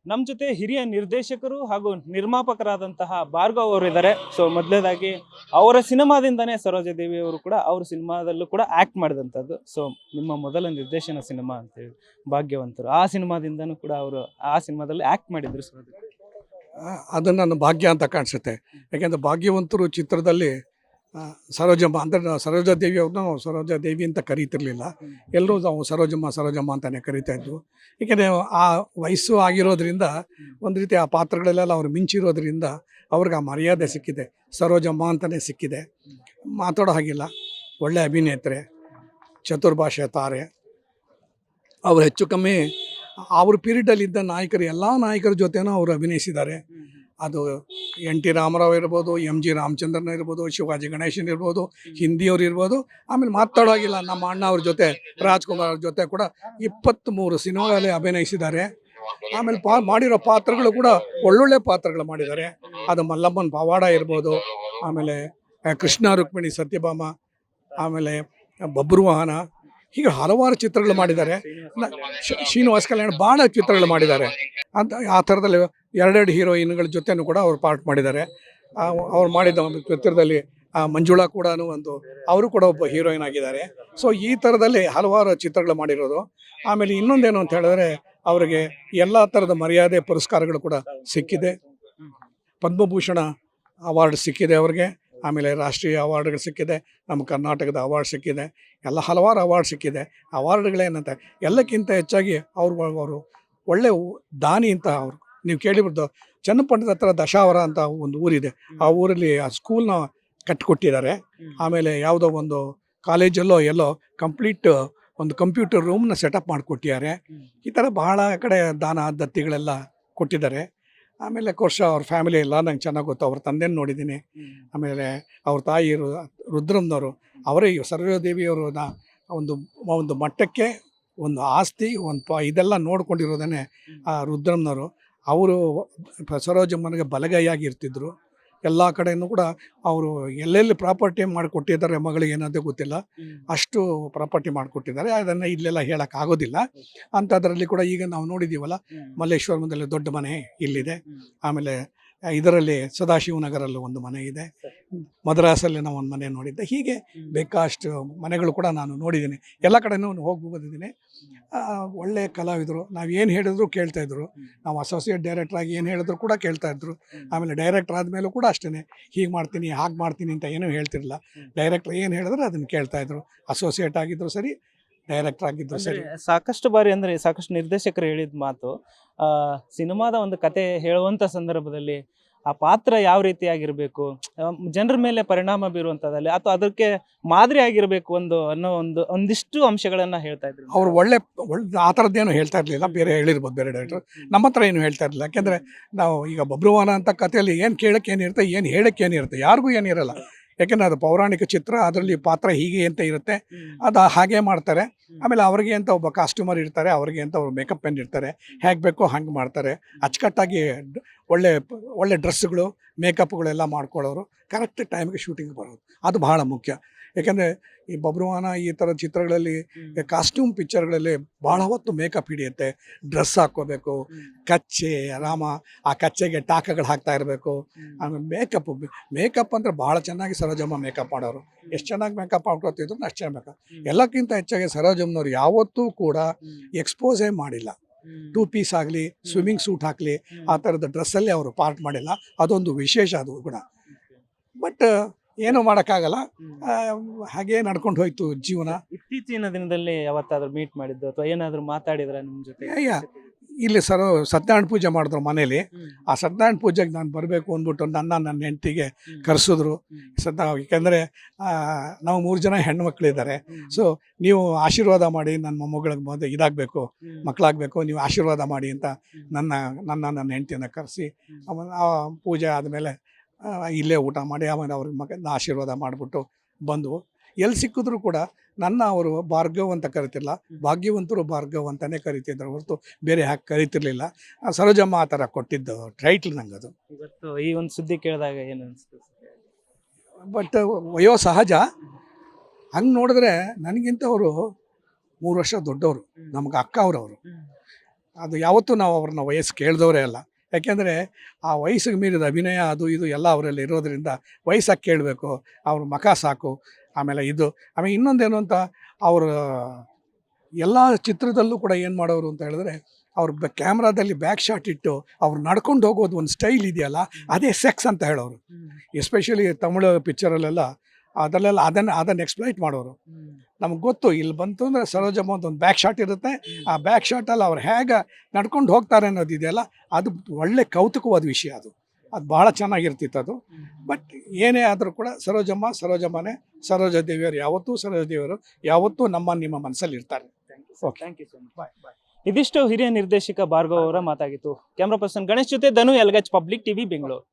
ನಮ್ಮ ಜೊತೆ ಹಿರಿಯ ನಿರ್ದೇಶಕರು ಹಾಗೂ ನಿರ್ಮಾಪಕರಾದಂತಹ ಭಾರ್ಗವ್ ಅವರು ಇದ್ದಾರೆ. ಸೊ ಮೊದಲನೇದಾಗಿ ಅವರ ಸಿನಿಮಾದಿಂದನೇ ಸರೋಜಾದೇವಿ ಅವರು ಕೂಡ ಅವ್ರ ಸಿನಿಮಾದಲ್ಲೂ ಕೂಡ ಆಕ್ಟ್ ಮಾಡಿದಂಥದ್ದು. ಸೊ ನಿಮ್ಮ ಮೊದಲ ನಿರ್ದೇಶನ ಸಿನಿಮಾ ಅಂತೇಳಿ ಭಾಗ್ಯವಂತರು, ಆ ಸಿನಿಮಾದಿಂದನೂ ಕೂಡ ಅವರು ಆ ಸಿನಿಮಾದಲ್ಲಿ ಆಕ್ಟ್ ಮಾಡಿದ್ರು. ಅದು ನನ್ನ ಭಾಗ್ಯ ಅಂತ ಕಾಣಿಸುತ್ತೆ. ಯಾಕೆಂದರೆ ಭಾಗ್ಯವಂತರು ಚಿತ್ರದಲ್ಲಿ ಸರೋಜಮ್ಮ ಅಂದರೆ ಸರೋಜಾದೇವಿ ಅವ್ರನ್ನ ಸರೋಜಾದೇವಿ ಅಂತ ಕರೀತಿರ್ಲಿಲ್ಲ. ಎಲ್ಲರೂ ನಾವು ಸರೋಜಮ್ಮ ಸರೋಜಮ್ಮ ಅಂತಲೇ ಕರೀತಾ ಇದ್ವು. ಏಕೆಂದರೆ ಆ ವಯಸ್ಸು ಆಗಿರೋದ್ರಿಂದ ಒಂದು ರೀತಿ ಆ ಪಾತ್ರಗಳಲ್ಲೆಲ್ಲ ಅವ್ರು ಮಿಂಚಿರೋದ್ರಿಂದ ಅವ್ರಿಗೆ ಆ ಮರ್ಯಾದೆ ಸಿಕ್ಕಿದೆ, ಸರೋಜಮ್ಮ ಅಂತಲೇ ಸಿಕ್ಕಿದೆ. ಮಾತಾಡೋ ಹಾಗಿಲ್ಲ, ಒಳ್ಳೆ ಅಭಿನೇತ್ರೆ, ಚತುರ್ಭಾಷೆ ತಾರೆ. ಅವರು ಹೆಚ್ಚು ಕಮ್ಮಿ ಅವ್ರ ಪೀರಿಯಡಲ್ಲಿದ್ದ ನಾಯಕರು ಎಲ್ಲ ನಾಯಕರ ಜೊತೆನೂ ಅವರು ಅಭಿನಯಿಸಿದ್ದಾರೆ. ಅದು ಎನ್ ಟಿ ರಾಮರಾವ್ ಇರ್ಬೋದು, ಎಮ್ ಜಿ ರಾಮಚಂದ್ರನ್ ಇರ್ಬೋದು, ಶಿವಾಜಿ ಗಣೇಶನ್ ಇರ್ಬೋದು, ಹಿಂದಿಯವ್ರು ಇರ್ಬೋದು. ಆಮೇಲೆ ಮಾತಾಡೋಗಿಲ್ಲ, ನಮ್ಮ ಅಣ್ಣ ಅವ್ರ ಜೊತೆ ರಾಜ್ಕುಮಾರ್ ಅವ್ರ ಜೊತೆ ಕೂಡ 23 ಸಿನಿಮಾಗಳಲ್ಲಿ ಅಭಿನಯಿಸಿದ್ದಾರೆ. ಆಮೇಲೆ ಮಾಡಿರೋ ಪಾತ್ರಗಳು ಕೂಡ ಒಳ್ಳೊಳ್ಳೆ ಪಾತ್ರಗಳು ಮಾಡಿದ್ದಾರೆ. ಅದು ಮಲ್ಲಮ್ಮನ ಪವಾಡ ಇರ್ಬೋದು, ಆಮೇಲೆ ಕೃಷ್ಣ ರುಕ್ಮಿಣಿ ಸತ್ಯಭಾಮ, ಆಮೇಲೆ ಬಬ್ರುವಾಹನ, ಹೀಗೆ ಹಲವಾರು ಚಿತ್ರಗಳು ಮಾಡಿದ್ದಾರೆ. ಶ್ರೀನಿವಾಸ ಕಲ್ಯಾಣ ಭಾಳ ಚಿತ್ರಗಳು ಮಾಡಿದ್ದಾರೆ. ಅಂತ ಆ ಥರದಲ್ಲಿ ಎರಡೆರಡು ಹೀರೋಯಿನ್ಗಳ ಜೊತೆನೂ ಕೂಡ ಅವ್ರು ಪಾರ್ಟ್ ಮಾಡಿದ್ದಾರೆ. ಅವ್ರು ಮಾಡಿದ ಚಿತ್ರದಲ್ಲಿ ಮಂಜುಳಾ ಕೂಡ ಅವರು ಕೂಡ ಒಬ್ಬ ಹೀರೋಯಿನ್ ಆಗಿದ್ದಾರೆ. ಸೊ ಈ ಥರದಲ್ಲಿ ಹಲವಾರು ಚಿತ್ರಗಳು ಮಾಡಿರೋದು. ಆಮೇಲೆ ಇನ್ನೊಂದೇನು ಅಂತ ಹೇಳಿದ್ರೆ ಅವರಿಗೆ ಎಲ್ಲ ಥರದ ಮರ್ಯಾದೆ ಪುರಸ್ಕಾರಗಳು ಕೂಡ ಸಿಕ್ಕಿದೆ. ಪದ್ಮಭೂಷಣ ಅವಾರ್ಡ್ ಸಿಕ್ಕಿದೆ ಅವ್ರಿಗೆ. ಆಮೇಲೆ ರಾಷ್ಟ್ರೀಯ ಅವಾರ್ಡ್ಗಳು ಸಿಕ್ಕಿದೆ, ನಮ್ಮ ಕರ್ನಾಟಕದ ಅವಾರ್ಡ್ ಸಿಕ್ಕಿದೆ, ಎಲ್ಲ ಹಲವಾರು ಅವಾರ್ಡ್ ಸಿಕ್ಕಿದೆ. ಅವಾರ್ಡ್ಗಳೇನಂತ ಎಲ್ಲಕ್ಕಿಂತ ಹೆಚ್ಚಾಗಿ ಅವರು ಒಳ್ಳೆ ದಾನಿ ಅಂತ ಅವರು ನೀವು ಕೇಳಿಬಿಡ್ದು. ಚನ್ನಪಟ್ಟಣದ ಹತ್ರ ದಶಾವರ ಅಂತ ಒಂದು ಊರಿದೆ, ಆ ಊರಲ್ಲಿ ಆ ಸ್ಕೂಲ್ನ ಕಟ್ಟಿಕೊಟ್ಟಿದ್ದಾರೆ. ಆಮೇಲೆ ಯಾವುದೋ ಒಂದು ಕಾಲೇಜಲ್ಲೋ ಎಲ್ಲೋ ಕಂಪ್ಲೀಟ್ ಒಂದು ಕಂಪ್ಯೂಟರ್ ರೂಮ್ನ ಸೆಟಪ್ ಮಾಡಿಕೊಟ್ಟಿದ್ದಾರೆ. ಈ ಥರ ಬಹಳ ಕಡೆ ದಾನ ದತ್ತಿಗಳೆಲ್ಲ ಕೊಟ್ಟಿದ್ದಾರೆ. ಆಮೇಲೆ ಕೋರ್ಷ ಅವ್ರ ಫ್ಯಾಮಿಲಿ ಎಲ್ಲ ನಂಗೆ ಚೆನ್ನಾಗಿ ಗೊತ್ತು. ಅವ್ರ ತಂದೆನ ನೋಡಿದ್ದೀನಿ. ಆಮೇಲೆ ಅವ್ರ ತಾಯಿ ರುದ್ರಮ್ಮನವರು, ಅವರೇ ಸರೋಜಾದೇವಿಯವ್ರನ್ನ ಒಂದು ಮಟ್ಟಕ್ಕೆ ಒಂದು ಆಸ್ತಿ ಇದೆಲ್ಲ ನೋಡ್ಕೊಂಡಿರೋದೇ ಆ ರುದ್ರಮ್ಮನವರು. ಅವರು ಸರೋಜಮ್ಮನಿಗೆ ಬಲಗೈಯಾಗಿ ಇರ್ತಿದ್ರು. ಎಲ್ಲ ಕಡೆಯೂ ಕೂಡ ಅವರು ಎಲ್ಲೆಲ್ಲಿ ಪ್ರಾಪರ್ಟಿ ಮಾಡಿಕೊಟ್ಟಿದ್ದಾರೆ ಮಗಳಿಗೆ ಏನಂತ ಗೊತ್ತಿಲ್ಲ, ಅಷ್ಟು ಪ್ರಾಪರ್ಟಿ ಮಾಡಿಕೊಟ್ಟಿದ್ದಾರೆ. ಅದನ್ನು ಇಲ್ಲೆಲ್ಲ ಹೇಳೋಕ್ಕಾಗೋದಿಲ್ಲ. ಅಂಥದ್ರಲ್ಲಿ ಕೂಡ ಈಗ ನಾವು ನೋಡಿದ್ದೀವಲ್ಲ, ಮಲ್ಲೇಶ್ವರಮದಲ್ಲಿ ದೊಡ್ಡ ಮನೆ ಇಲ್ಲಿದೆ. ಆಮೇಲೆ ಇದರಲ್ಲಿ ಸದಾಶಿವನಗರಲ್ಲಿ ಒಂದು ಮನೆ ಇದೆ. ಮದ್ರಾಸಲ್ಲಿ ನಾವು ಒಂದು ಮನೆ ನೋಡಿದ್ದೆ. ಹೀಗೆ ಬೇಕಾಷ್ಟು ಮನೆಗಳು ಕೂಡ ನಾನು ನೋಡಿದ್ದೀನಿ. ಎಲ್ಲ ಕಡೆನೂ ಹೋಗಿ ಬಂದಿದ್ದೀನಿ. ಒಳ್ಳೆ ಕಲಾವಿದರು. ನಾವು ಏನು ಹೇಳಿದ್ರು ಕೇಳ್ತಾಯಿದ್ರು. ನಾವು ಅಸೋಸಿಯೇಟ್ ಡೈರೆಕ್ಟ್ರಾಗಿ ಏನು ಹೇಳಿದ್ರು ಕೂಡ ಕೇಳ್ತಾಯಿದ್ರು. ಆಮೇಲೆ ಡೈರೆಕ್ಟ್ರ್ ಆದಮೇಲೂ ಕೂಡ ಅಷ್ಟೇ, ಹೀಗೆ ಮಾಡ್ತೀನಿ ಹಾಗೆ ಮಾಡ್ತೀನಿ ಅಂತ ಏನೂ ಹೇಳ್ತಿರಲಿಲ್ಲ. ಡೈರೆಕ್ಟ್ರ್ ಏನು ಹೇಳಿದ್ರು ಅದನ್ನು ಕೇಳ್ತಾಯಿದ್ರು. ಅಸೋಸಿಯೇಟ್ ಆಗಿದ್ರು ಸರಿ, ಡೈರೆಕ್ಟರ್ ಆಗಿದ್ರು ಸರಿ. ಸಾಕಷ್ಟು ಬಾರಿ ಅಂದರೆ ಸಾಕಷ್ಟು ನಿರ್ದೇಶಕರು ಹೇಳಿದ ಮಾತು, ಸಿನಿಮಾದ ಒಂದು ಕತೆ ಹೇಳುವಂಥ ಸಂದರ್ಭದಲ್ಲಿ ಆ ಪಾತ್ರ ಯಾವ ರೀತಿಯಾಗಿರಬೇಕು, ಜನರ ಮೇಲೆ ಪರಿಣಾಮ ಬೀರುವಂಥದ್ದಲ್ಲಿ ಅಥವಾ ಅದಕ್ಕೆ ಮಾದರಿ ಆಗಿರಬೇಕು ಅನ್ನೋ ಒಂದಿಷ್ಟು ಅಂಶಗಳನ್ನು ಹೇಳ್ತಾ ಇದ್ರು. ಅವ್ರು ಒಳ್ಳೆ ಆ ಥರದ್ದೇನು ಹೇಳ್ತಾ ಇರಲಿಲ್ಲ. ಬೇರೆ ಹೇಳಿರ್ಬೋದು ಬೇರೆ ಡೈರೆಕ್ಟರ್, ನಮ್ಮ ಹತ್ರ ಏನು ಹೇಳ್ತಾ ಇರಲಿಲ್ಲ. ಯಾಕೆಂದರೆ ನಾವು ಈಗ ಬಬ್ರುವಾಹನ ಅಂತ ಕಥೆಯಲ್ಲಿ ಏನು ಕೇಳೋಕ್ಕೆ ಏನಿರುತ್ತೆ, ಏನು ಹೇಳೋಕ್ಕೆ ಏನಿರುತ್ತೆ, ಯಾರಿಗೂ ಏನಿರಲ್ಲ. ಯಾಕೆಂದರೆ ಅದು ಪೌರಾಣಿಕ ಚಿತ್ರ, ಅದರಲ್ಲಿ ಪಾತ್ರ ಹೀಗೆ ಅಂತ ಇರುತ್ತೆ, ಅದು ಹಾಗೆ ಮಾಡ್ತಾರೆ. ಆಮೇಲೆ ಅವ್ರಿಗೆ ಅಂತ ಒಬ್ಬ ಕಾಸ್ಟ್ಯೂಮರ್ ಇರ್ತಾರೆ, ಅವ್ರಿಗೆ ಅಂತ ಅವ್ರು ಮೇಕಪ್ ಮ್ಯಾನ್ ಇರ್ತಾರೆ, ಹೇಗೆ ಬೇಕೋ ಹಂಗೆ ಮಾಡ್ತಾರೆ. ಅಚ್ಚುಕಟ್ಟಾಗಿ ಒಳ್ಳೆ ಡ್ರೆಸ್ಸುಗಳು ಮೇಕಪ್ಗಳೆಲ್ಲ ಮಾಡ್ಕೊಳ್ಳೋರು, ಕರೆಕ್ಟ್ ಟೈಮ್ಗೆ ಶೂಟಿಂಗ್ ಬರೋದು, ಅದು ಬಹಳ ಮುಖ್ಯ. ಯಾಕೆಂದರೆ ಈ ಬಬ್ರುವಾಹನ ಈ ಥರ ಚಿತ್ರಗಳಲ್ಲಿ ಕಾಸ್ಟ್ಯೂಮ್ ಪಿಕ್ಚರ್ಗಳಲ್ಲಿ ಭಾಳ ಹೊತ್ತು ಮೇಕಪ್ ಹಿಡಿಯುತ್ತೆ. ಡ್ರೆಸ್ ಹಾಕ್ಕೋಬೇಕು, ಕಚ್ಚೆ ಆ ಕಚ್ಚೆಗೆ ಟಾಕಗಳು ಹಾಕ್ತಾ ಇರಬೇಕು. ಆಮೇಲೆ ಮೇಕಪ್ ಅಂದರೆ ಭಾಳ ಚೆನ್ನಾಗಿ ಸರೋಜಮ್ಮ ಮೇಕಪ್ ಮಾಡೋರು. ಎಷ್ಟು ಚೆನ್ನಾಗಿ ಮೇಕಪ್ ಮಾಡ್ಕೊತಿದ್ರು ಅಷ್ಟು ಚೆನ್ನಾಗಿ ಮೇಕಪ್. ಎಲ್ಲಕ್ಕಿಂತ ಹೆಚ್ಚಾಗಿ ಸರೋಜಮ್ಮನವ್ರು ಯಾವತ್ತೂ ಕೂಡ ಎಕ್ಸ್ಪೋಸೇ ಮಾಡಿಲ್ಲ. 2 ಪೀಸ್ ಆಗಲಿ, ಸ್ವಿಮ್ಮಿಂಗ್ ಸೂಟ್ ಹಾಕಲಿ, ಆ ಥರದ ಡ್ರೆಸ್ಸಲ್ಲಿ ಅವರು ಪಾರ್ಟ್ ಮಾಡಿಲ್ಲ. ಅದೊಂದು ವಿಶೇಷ, ಅದು ಕೂಡ. ಬಟ್ ಏನೂ ಮಾಡೋಕ್ಕಾಗಲ್ಲ, ಹಾಗೇ ನಡ್ಕೊಂಡು ಹೋಯ್ತು ಜೀವನ. ಇತ್ತೀಚಿನ ದಿನದಲ್ಲಿ ಯಾವತ್ತಾದ್ರೂ ಮೀಟ್ ಮಾಡಿದ್ದು ಅಥವಾ ಏನಾದರೂ ಮಾತಾಡಿದ್ರೆ ನಿಮ್ಮ ಜೊತೆ? ಇಲ್ಲಿ ಸತ್ಯನಾರಾಯಣ ಪೂಜೆ ಮಾಡಿದ್ರು ಮನೇಲಿ. ಆ ಸತ್ಯನಾರಾಯಣ ಪೂಜೆಗೆ ನಾನು ಬರಬೇಕು ಅಂದ್ಬಿಟ್ಟು ನನ್ನ ಹೆಂಡತಿಗೆ ಕರೆಸಿದ್ರು. ಯಾಕೆಂದರೆ ನಾವು 3 ಜನ ಹೆಣ್ಮಕ್ಳಿದ್ದಾರೆ. ಸೊ ನೀವು ಆಶೀರ್ವಾದ ಮಾಡಿ, ನನ್ನ ಮೊಮ್ಮಗಳಿಗೆ ಇದಾಗಬೇಕು, ಮಕ್ಕಳಾಗಬೇಕು, ನೀವು ಆಶೀರ್ವಾದ ಮಾಡಿ ಅಂತ ನನ್ನ ಹೆಂಡತಿಯನ್ನು ಕರೆಸಿ, ಆಮೇಲೆ ಆ ಪೂಜೆ ಆದಮೇಲೆ ಇಲ್ಲೇ ಊಟ ಮಾಡಿ ಆಮೇಲೆ ಅವ್ರ ಮಗನ ಆಶೀರ್ವಾದ ಮಾಡಿಬಿಟ್ಟು ಬಂದವು. ಎಲ್ಲಿ ಸಿಕ್ಕಿದ್ರು ಕೂಡ ಅವರು ಭಾರ್ಗವ್ ಅಂತ ಕರಿತಿರಲಿಲ್ಲ, ಭಾಗ್ಯವಂತರು ಭಾರ್ಗವ್ ಅಂತಲೇ ಕರಿತಿದ್ರು ಹೊರತು ಬೇರೆ ಹಾಕಿ ಕರಿತಿರ್ಲಿಲ್ಲ. ಸರೋಜಮ್ಮ ಆ ಥರ ಕೊಟ್ಟಿದ್ದು ಟೈಟ್ಲ್ ನಂಗೆ. ಅದು ಇವತ್ತು ಈ ಒಂದು ಸುದ್ದಿ ಕೇಳಿದಾಗ ಏನು ಅನಿಸ್ತು? ಬಟ್ ವಯೋ ಸಹಜ. ಹಂಗೆ ನೋಡಿದ್ರೆ ನನಗಿಂತ ಅವರು 3 ವರ್ಷ ದೊಡ್ಡವರು, ನಮ್ಗೆ ಅಕ್ಕ ಅವರು. ಅದು ಯಾವತ್ತೂ ನಾವು ಅವ್ರನ್ನ ವಯಸ್ಸು ಕೇಳಿದವರೇ ಅಲ್ಲ. ಯಾಕೆಂದರೆ ಆ ವಯಸ್ಸಿಗೆ ಮೀರಿದ ಅಭಿನಯ ಅದು ಇದು ಎಲ್ಲ ಅವರಲ್ಲಿ ಇರೋದರಿಂದ ವಯಸ್ಸಾಗಿ ಕೇಳಬೇಕು, ಅವ್ರ ಮುಖ ಸಾಕು. ಆಮೇಲೆ ಇನ್ನೊಂದೇನು ಅಂತ ಅವರು ಎಲ್ಲ ಚಿತ್ರದಲ್ಲೂ ಕೂಡ ಏನು ಮಾಡೋರು ಅಂತ ಹೇಳಿದ್ರೆ, ಅವ್ರು ಕ್ಯಾಮ್ರಾದಲ್ಲಿ ಬ್ಯಾಕ್ ಶಾಟ್ ಇಟ್ಟು ಅವ್ರು ನಡ್ಕೊಂಡು ಹೋಗೋದು ಒಂದು ಸ್ಟೈಲ್ ಇದೆಯಲ್ಲ, ಅದೇ ಸೆಕ್ಸ್ ಅಂತ ಹೇಳೋರು. ಎಸ್ಪೆಷಲಿ ತಮಿಳು ಪಿಕ್ಚರಲ್ಲೆಲ್ಲ ಅದರಲ್ಲೆಲ್ಲ ಅದನ್ನು ಎಕ್ಸ್ಪ್ಲೈಟ್ ಮಾಡೋರು. ನಮ್ಗೆ ಗೊತ್ತು, ಇಲ್ಲಿ ಬಂತು ಅಂದರೆ ಸರೋಜಮ್ಮ ಅಂತ ಒಂದು ಬ್ಯಾಕ್ ಶಾಟ್ ಇರುತ್ತೆ. ಆ ಬ್ಯಾಕ್ ಶಾಟಲ್ಲಿ ಅವ್ರು ಹೇಗೆ ನಡ್ಕೊಂಡು ಹೋಗ್ತಾರೆ ಅನ್ನೋದಿದೆಯಲ್ಲ, ಅದು ಒಳ್ಳೆ ಕೌತುಕವಾದ ವಿಷಯ. ಅದು ಭಾಳ ಚೆನ್ನಾಗಿರ್ತಿತ್ತು ಅದು. ಬಟ್ ಏನೇ ಆದರೂ ಕೂಡ ಸರೋಜಮ್ಮನೇ. ಸರೋಜದೇವಿಯವರು ಯಾವತ್ತೂ ನಿಮ್ಮ ಮನಸ್ಸಲ್ಲಿ ಇರ್ತಾರೆ. Okay, thank you so much. Bye bye. ಇದಿಷ್ಟು ಹಿರಿಯ ನಿರ್ದೇಶಕ ಭಾರ್ಗವ್ ಅವರ ಮಾತಾಗಿತ್ತು. ಕ್ಯಾಮ್ರಾ ಪರ್ಸನ್ ಗಣೇಶ್ ಜೊತೆ ಧನು, ಎಲ್ಗಚ್, ಪಬ್ಲಿಕ್ ಟಿವಿ, ಬೆಂಗಳೂರು.